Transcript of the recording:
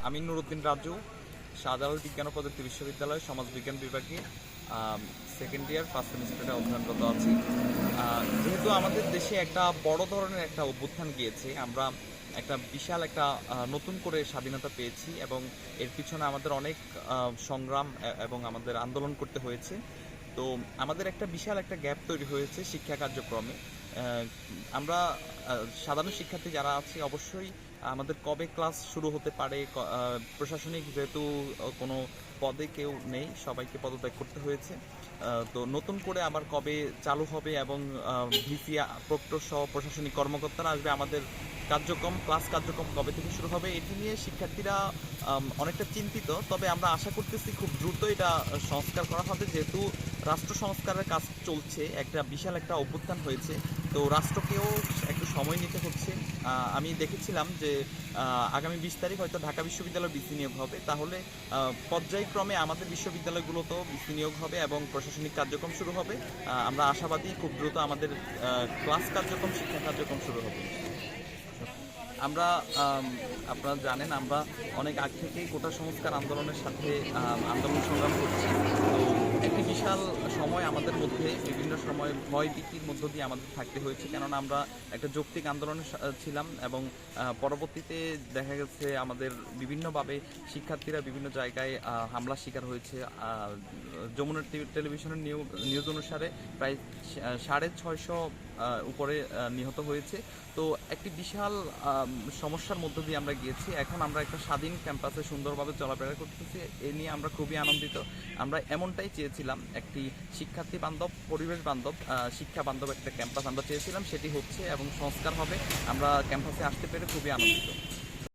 আমি নুরুদ্দিন রাজু, শাহজালাল বিজ্ঞান ও প্রযুক্তি বিশ্ববিদ্যালয়ের সমাজবিজ্ঞান বিভাগে সেকেন্ড ইয়ার ফার্স্ট সেমিস্টারে অধ্যয়নরত আছি। যেহেতু আমাদের দেশে একটা বড় ধরনের একটা অভ্যুত্থান গিয়েছে, আমরা একটা বিশাল একটা নতুন করে স্বাধীনতা পেয়েছি এবং এর পিছনে আমাদের অনেক সংগ্রাম এবং আমাদের আন্দোলন করতে হয়েছে। তো আমাদের একটা বিশাল একটা গ্যাপ তৈরি হয়েছে শিক্ষা কার্যক্রমে। আমরা সাধারণ শিক্ষার্থী যারা আছি অবশ্যই আমাদের কবে ক্লাস শুরু হতে পারে, প্রশাসনিক যেহেতু কোনো পদে কেউ নেই, সবাইকে পদত্যাগ করতে হয়েছে। তো নতুন করে আবার কবে চালু হবে এবং ভিসি প্রক্টর সহ প্রশাসনিক কর্মকর্তারা আসবে, আমাদের ক্লাস কার্যক্রম কবে থেকে শুরু হবে এটি নিয়ে শিক্ষার্থীরা অনেকটা চিন্তিত। তবে আমরা আশা করতেছি খুব দ্রুত এটা সংস্কার করা হবে, যেহেতু রাষ্ট্র সংস্কারের কাজ চলছে, একটা বিশাল একটা অভ্যুত্থান হয়েছে। তো রাষ্ট্রকেও একটু সময় নিতে হচ্ছে। আমি দেখেছিলাম যে আগামী 20 তারিখ হয়তো ঢাকা বিশ্ববিদ্যালয় বিসি নিয়োগ হবে, তাহলে পর্যায়ক্রমে আমাদের বিশ্ববিদ্যালয়গুলোতেও বিসি নিয়োগ হবে এবং প্রশাসনিক কার্যক্রম শুরু হবে। আমরা আশাবাদী খুব দ্রুত আমাদের ক্লাস কার্যক্রম, শিক্ষা কার্যক্রম শুরু হবে। আমরা আপনারা জানেন আমরা অনেক আগ থেকেই কোটা সংস্কার আন্দোলনের সাথে আন্দোলন সংগ্রাম করছি। তো একটি বিশাল সময় আমাদের মধ্যে বিভিন্ন সময় ভয় ভীতির মধ্য দিয়ে আমাদের থাকতে হয়েছে, কেননা আমরা একটা যৌক্তিক আন্দোলনে ছিলাম এবং পরবর্তীতে দেখা গেছে আমাদের বিভিন্নভাবে শিক্ষার্থীরা বিভিন্ন জায়গায় হামলার শিকার হয়েছে। যমুনা টেলিভিশনের নিউজ অনুসারে প্রায় 650 উপরে নিহত হয়েছে। তো একটি বিশাল সমস্যার মধ্য দিয়ে আমরা গিয়েছি। এখন আমরা একটা স্বাধীন ক্যাম্পাসে সুন্দরভাবে চলাফেরা করতেছি, এ নিয়ে আমরা খুবই আনন্দিত। আমরা এমনটাই চেয়েছিলাম, একটি শিক্ষার্থী বান্ধব, পরিবেশ বান্ধব, শিক্ষা বান্ধব একটা ক্যাম্পাস আমরা চেয়েছিলাম, সেটি হচ্ছে এবং সংস্কার হবে। আমরা ক্যাম্পাসে আসতে পেরে খুবই আনন্দিত।